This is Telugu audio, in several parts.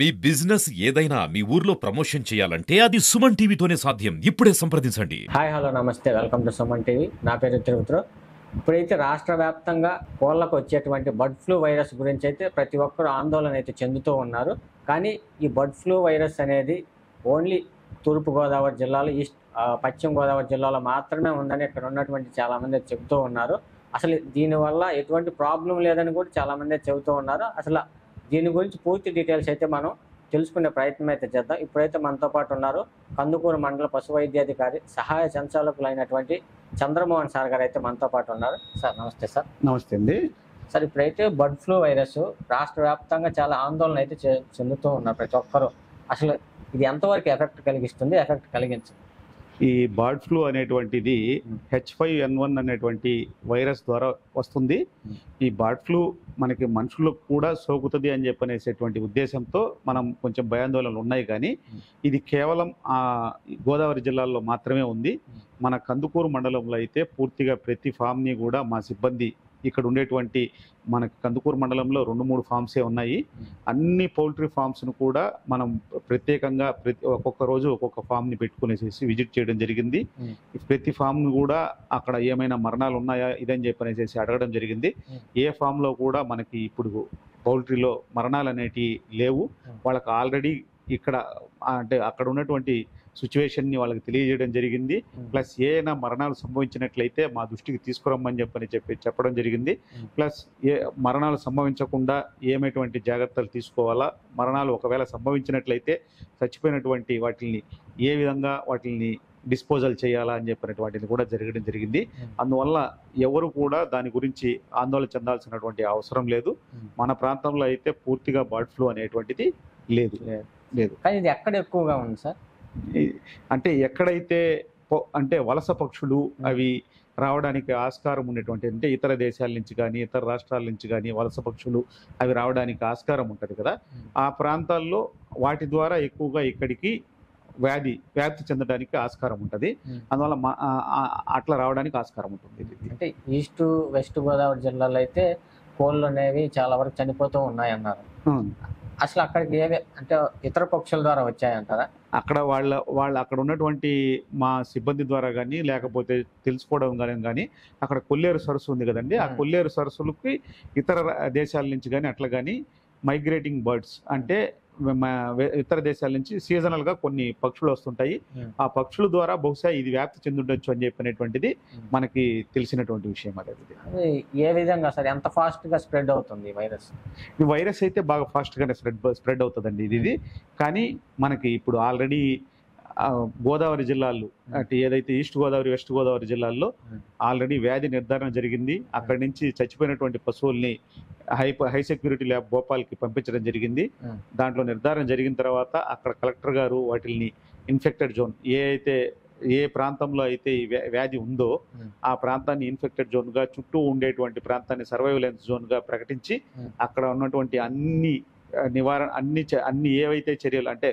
మీ బిజినెస్ ఏదైనా మీ ఊర్లో ప్రమోషన్ చేయాలంటే అది సుమన్ టీవీతోనే సాధ్యం. ఇప్పుడే సంప్రదించండి. హాయ్ హలో నమస్తే వెల్కమ్ టు సుమన్ టీవీ. నా పేరు తిరుపతిరావు. ఇప్పుడైతే రాష్ట్ర వ్యాప్తంగా కోళ్ళకు వచ్చేటువంటి బర్డ్ ఫ్లూ వైరస్ గురించి అయితే ప్రతి ఒక్కరు ఆందోళన అయితే చెందుతూ ఉన్నారు. కానీ ఈ బర్డ్ ఫ్లూ వైరస్ అనేది ఓన్లీ తూర్పుగోదావరి జిల్లాలో పశ్చిమ గోదావరి జిల్లాలో మాత్రమే ఉందని ఇక్కడ ఉన్నటువంటి చాలామంది చెబుతూ ఉన్నారు. అసలు దీనివల్ల ఎటువంటి ప్రాబ్లం లేదని కూడా చాలామంది చెబుతూ ఉన్నారు. అసలు దీని గురించి పూర్తి డీటెయిల్స్ అయితే మనం తెలుసుకునే ప్రయత్నం అయితే చేద్దాం. ఇప్పుడైతే మనతో పాటు ఉన్నారు కందుకూరు మండల పశు వైద్యాధికారి సహాయ సంచాలకులైనటువంటి చంద్రమోహన్ సార్ గారు అయితే మనతో పాటు ఉన్నారు. సార్ నమస్తే సార్. నమస్తే అండి. సార్ ఇప్పుడైతే బర్డ్ ఫ్లూ వైరస్ రాష్ట్ర వ్యాప్తంగా చాలా ఆందోళన అయితే చెందుతూ ఉన్నారు ప్రతి ఒక్కరు. అసలు ఇది ఎంతవరకు ఎఫెక్ట్ కలిగిస్తుంది, ఎఫెక్ట్ కలిగించదు? ఈ బర్డ్ ఫ్లూ అనేటువంటిది H5N1 అనేటువంటి వైరస్ ద్వారా వస్తుంది. ఈ బర్డ్ ఫ్లూ మనకి మనుషులకు కూడా సోకుతుంది అని చెప్పనేసేటువంటి ఉద్దేశంతో మనం కొంచెం భయాందోళనలు ఉన్నాయి. కానీ ఇది కేవలం గోదావరి జిల్లాలో మాత్రమే ఉంది. మన కందుకూరు మండలంలో అయితే పూర్తిగా ప్రతి ఫామ్ని కూడా మా సిబ్బంది ఇక్కడ ఉండేటువంటి మన కందుకూరు మండలంలో 2-3 ఫామ్సే ఉన్నాయి. అన్ని పౌల్ట్రీ ఫామ్స్ను కూడా మనం ప్రత్యేకంగా ఒక్కొక్క రోజు ఒక్కొక్క ఫామ్ని పెట్టుకునేసేసి విజిట్ చేయడం జరిగింది. ప్రతి ఫామ్ను కూడా అక్కడ ఏమైనా మరణాలు ఉన్నాయా ఇదని చెప్పనేసేసి అడగడం జరిగింది. ఏ ఫామ్లో కూడా మనకి ఇప్పుడు పౌల్ట్రీలో మరణాలు అనేటివి లేవు. వాళ్ళకి ఆల్రెడీ ఇక్కడ అంటే అక్కడ ఉన్నటువంటి సిచ్యువేషన్ని వాళ్ళకి తెలియజేయడం జరిగింది. ప్లస్ ఏమైనా మరణాలు సంభవించినట్లయితే మా దృష్టికి తీసుకురమ్మని చెప్పడం జరిగింది. ప్లస్ మరణాలు సంభవించకుండా ఏమైనటువంటి జాగ్రత్తలు తీసుకోవాలా, మరణాలు ఒకవేళ సంభవించినట్లయితే చచ్చిపోయినటువంటి వాటిని ఏ విధంగా వాటిని డిస్పోజల్ చేయాలా అని చెప్పినటువంటిది కూడా జరగడం జరిగింది. అందువల్ల ఎవరు కూడా దాని గురించి ఆందోళన చెందాల్సినటువంటి అవసరం లేదు. మన ప్రాంతంలో అయితే పూర్తిగా బర్డ్ ఫ్లూ అనేటువంటిది లేదు. కానీ ఇది ఎక్కడ ఎక్కువగా ఉంది సార్? అంటే ఎక్కడైతే అంటే వలస పక్షులు అవి రావడానికి ఆస్కారం ఉన్నటువంటి, అంటే ఇతర దేశాల నుంచి కానీ ఇతర రాష్ట్రాల నుంచి కానీ వలస పక్షులు అవి రావడానికి ఆస్కారం ఉంటుంది కదా, ఆ ప్రాంతాల్లో వాటి ద్వారా ఎక్కువగా ఇక్కడికి వ్యాప్తి చెందడానికి ఆస్కారం ఉంటుంది. అందువల్ల అట్లా రావడానికి ఆస్కారం ఉంటుంది. అంటే ఈస్ట్ వెస్ట్ గోదావరి జిల్లాలో అయితే కోళ్ళు అనేవి చాలా వరకు చనిపోతూ ఉన్నాయన్నారు. అసలు అక్కడికి అంటే ఇతర పక్షుల ద్వారా వచ్చాయంటారా? అక్కడ వాళ్ళ అక్కడ ఉన్నటువంటి మా సిబ్బంది ద్వారా కానీ లేకపోతే తెలుసుకోవడం కానీ అక్కడ కొల్లేరు సరస్సు ఉంది కదండి, ఆ కొల్లేరు సరస్సులకి ఇతర దేశాల నుంచి కానీ అట్లా కానీ మైగ్రేటింగ్ బర్డ్స్ అంటే ఇతర దేశాల నుంచి సీజనల్గా కొన్ని పక్షులు వస్తుంటాయి. ఆ పక్షుల ద్వారా బహుశా ఇది వ్యాప్తి చెందుండొచ్చు అని చెప్పినటువంటిది మనకి తెలిసినటువంటి విషయం. అది ఏ విధంగా సార్, ఎంత ఫాస్ట్గా స్ప్రెడ్ అవుతుంది ఈ వైరస్ అయితే బాగా ఫాస్ట్గానే స్ప్రెడ్ అవుతుందండి ఇది. కానీ మనకి ఇప్పుడు ఆల్రెడీ గోదావరి జిల్లాల్లో అంటే ఏదైతే ఈస్ట్ గోదావరి వెస్ట్ గోదావరి జిల్లాల్లో ఆల్రెడీ వ్యాధి నిర్ధారణ జరిగింది. అక్కడి నుంచి చచ్చిపోయినటువంటి పశువుల్ని హై సెక్యూరిటీ ల్యాబ్ భోపాల్కి పంపించడం జరిగింది. దాంట్లో నిర్ధారణ జరిగిన తర్వాత అక్కడ కలెక్టర్ గారు వాటిని ఇన్ఫెక్టెడ్ జోన్ ఏ ప్రాంతంలో అయితే ఈ వ్యాధి ఉందో ఆ ప్రాంతాన్ని ఇన్ఫెక్టెడ్ జోన్గా, చుట్టూ ఉండేటువంటి ప్రాంతాన్ని సర్వైవలెన్స్ జోన్గా ప్రకటించి అక్కడ ఉన్నటువంటి అన్ని నివారణ అన్ని ఏవైతే చర్యలు అంటే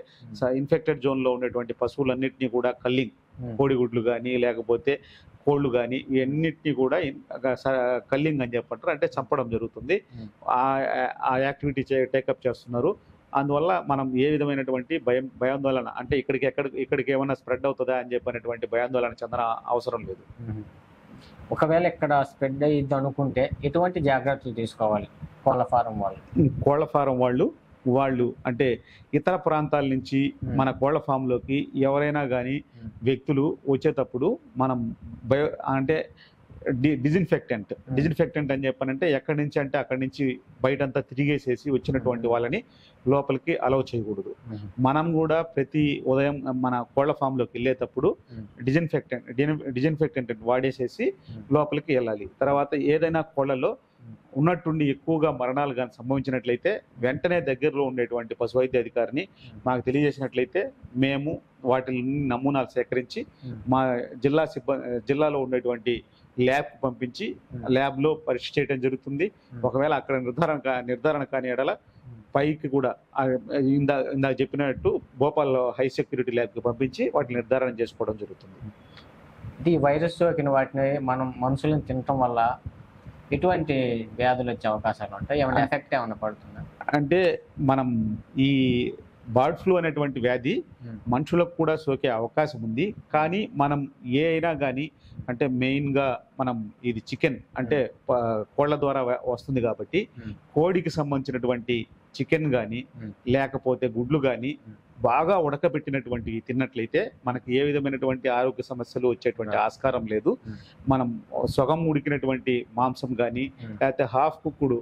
ఇన్ఫెక్టెడ్ జోన్లో ఉండేటువంటి పశువులన్నింటినీ కూడా కల్లింగ్, కోడిగుడ్లు కానీ లేకపోతే కోళ్ళు కానీ ఇవన్నిటినీ కూడా కల్లింగ్ అని చెప్పంటారు, అంటే చంపడం జరుగుతుంది. ఆ యాక్టివిటీ టేకప్ చేస్తున్నారు. అందువల్ల మనం ఏ విధమైనటువంటి భయాందోళన అంటే ఇక్కడికి ఏమైనా స్ప్రెడ్ అవుతుందా అని చెప్పినటువంటి భయాందోళన చెందన అవసరం లేదు. ఒకవేళ ఇక్కడ స్ప్రెడ్ అయ్యిద్ది అనుకుంటే ఎటువంటి జాగ్రత్తలు తీసుకోవాలి కోళ్ళ ఫారం వాళ్ళు అంటే ఇతర ప్రాంతాల నుంచి మన కోళ్ల ఫామ్లోకి ఎవరైనా కానీ వ్యక్తులు వచ్చేటప్పుడు మనం అంటే డిజిన్ఫెక్టెంట్ అని చెప్పానంటే ఎక్కడి నుంచి అంటే అక్కడి నుంచి బయటంతా తిరిగేసేసి వచ్చినటువంటి వాళ్ళని లోపలికి అలౌ చేయకూడదు. మనం కూడా ప్రతి ఉదయం మన కోళ్ల ఫామ్లోకి వెళ్ళేటప్పుడు డిజిన్ఫెక్టెంట్ వాడేసేసి లోపలికి వెళ్ళాలి. తర్వాత ఏదైనా కోళ్లలో ఉన్నట్టుండి ఎక్కువగా మరణాలు కానీ సంభవించినట్లయితే వెంటనే దగ్గరలో ఉండేటువంటి పశు వైద్య అధికారిని మాకు తెలియజేసినట్లయితే మేము వాటిని నమూనాలు సేకరించి మా జిల్లాలో ఉండేటువంటి ల్యాబ్కి పంపించి ల్యాబ్లో పరీక్ష చేయడం జరుగుతుంది. ఒకవేళ అక్కడ నిర్ధారణ కాని ఎడల పైకి కూడా ఇందాక చెప్పినట్టు భోపాల్ హై సెక్యూరిటీ ల్యాబ్కి పంపించి వాటిని నిర్ధారణ చేసుకోవడం జరుగుతుంది. ఈ వైరస్ సోకిన వాటిని మనం మనుషులను తినటం వల్ల ఎటువంటి వ్యాధులు వచ్చే అవకాశాలు ఉంటాయి? ఏమైనా ఎఫెక్ట్ ఏమైనా పడుతుందా? అంటే మనం ఈ బర్డ్ ఫ్లూ అనేటువంటి వ్యాధి మనుషులకు కూడా సోకే అవకాశం ఉంది. కానీ మనం ఏ అయినా కానీ అంటే మెయిన్గా మనం ఇది చికెన్ అంటే కోళ్ళ ద్వారా వస్తుంది కాబట్టి కోడికి సంబంధించినటువంటి చికెన్ కానీ లేకపోతే గుడ్లు కానీ బాగా ఉడకబెట్టినటువంటి తిన్నట్లయితే మనకి ఏ విధమైనటువంటి ఆరోగ్య సమస్యలు వచ్చేటువంటి ఆస్కారం లేదు. మనం సగం ఉడికినటువంటి మాంసం కానీ లేకపోతే హాఫ్ కుక్కుడు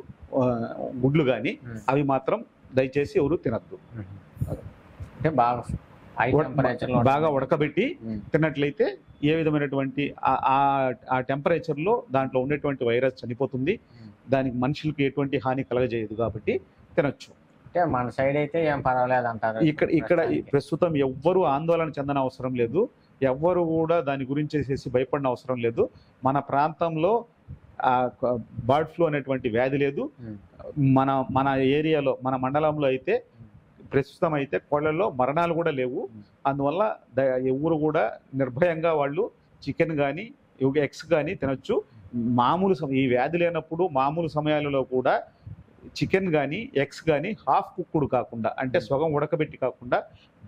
గుడ్లు కానీ అవి మాత్రం దయచేసి ఎవరు తినద్దు. అంటే బాగా ఉడకబెట్టి తిన్నట్లయితే ఏ విధమైనటువంటి ఆ టెంపరేచర్లో దాంట్లో ఉండేటువంటి వైరస్ చనిపోతుంది. దానికి మనుషులకి ఎటువంటి హాని కలగజేయదు కాబట్టి తినొచ్చు. అంటే మన సైడ్ అయితే ఏం పర్వాలేదు అంటారు. ఇక్కడ ప్రస్తుతం ఎవ్వరూ ఆందోళన చెందన అవసరం లేదు. ఎవ్వరు కూడా దాని గురించి చేసి భయపడిన అవసరం లేదు. మన ప్రాంతంలో బర్డ్ ఫ్లూ అనేటువంటి వ్యాధి లేదు. మన ఏరియాలో మన మండలంలో అయితే ప్రస్తుతం అయితే కోళ్ళల్లో మరణాలు కూడా లేవు. అందువల్ల ఎవరు కూడా నిర్భయంగా వాళ్ళు చికెన్ కానీ ఎగ్స్ కానీ తినొచ్చు. మామూలు ఈ వ్యాధి లేనప్పుడు మామూలు సమయాలలో కూడా చికెన్ కానీ ఎగ్స్ కానీ హాఫ్ కుక్కుడు కాకుండా అంటే సగం ఉడకబెట్టి కాకుండా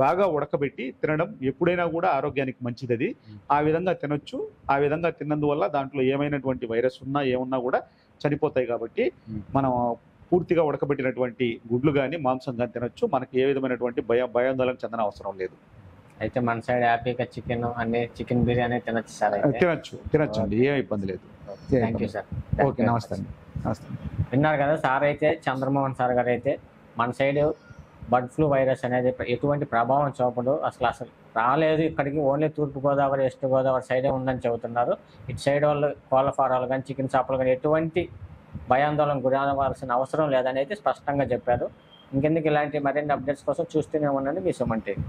బాగా ఉడకబెట్టి తినడం ఎప్పుడైనా కూడా ఆరోగ్యానికి మంచిది. అది ఆ విధంగా తినొచ్చు. ఆ విధంగా తిన్నందువల్ల దాంట్లో ఏమైనటువంటి వైరస్ ఉన్నా ఏమున్నా కూడా చనిపోతాయి. కాబట్టి మనం పూర్తిగా ఉడకబెట్టినటువంటి గుడ్లు కానీ మాంసం కానీ తినొచ్చు. మనకి ఏ విధమైనటువంటి భయాందోళన చెందన అవసరం లేదు. అయితే మన సైడ్ హ్యాపీగా చికెన్ బిర్యానీ తినొచ్చు సార్. తినొచ్చు అండి, ఏ ఇబ్బంది లేదు. Thank you sir. ఓకే, నమస్తే అండి. నమస్తే. విన్నారు కదా సార్, అయితే చంద్రమోహన్ సార్ గారు అయితే మన సైడ్ బర్డ్ ఫ్లూ వైరస్ అనేది ఎటువంటి ప్రభావం చూపడు, అసలు రాలేదు ఇక్కడికి, ఓన్లీ తూర్పుగోదావరి వెస్ట్ గోదావరి సైడే ఉందని చెబుతున్నారు. ఇటు సైడ్ వాళ్ళు కోళ్ళ ఫారాలు కానీ చికెన్ షాపులు కానీ ఎటువంటి భయాందోళన గురవలసిన అవసరం లేదని అయితే స్పష్టంగా చెప్పారు. ఇంకెందుకు ఇలాంటి మరిన్ని అప్డేట్స్ కోసం చూస్తూనే ఉండండి మీ సుమన్ టీవీ.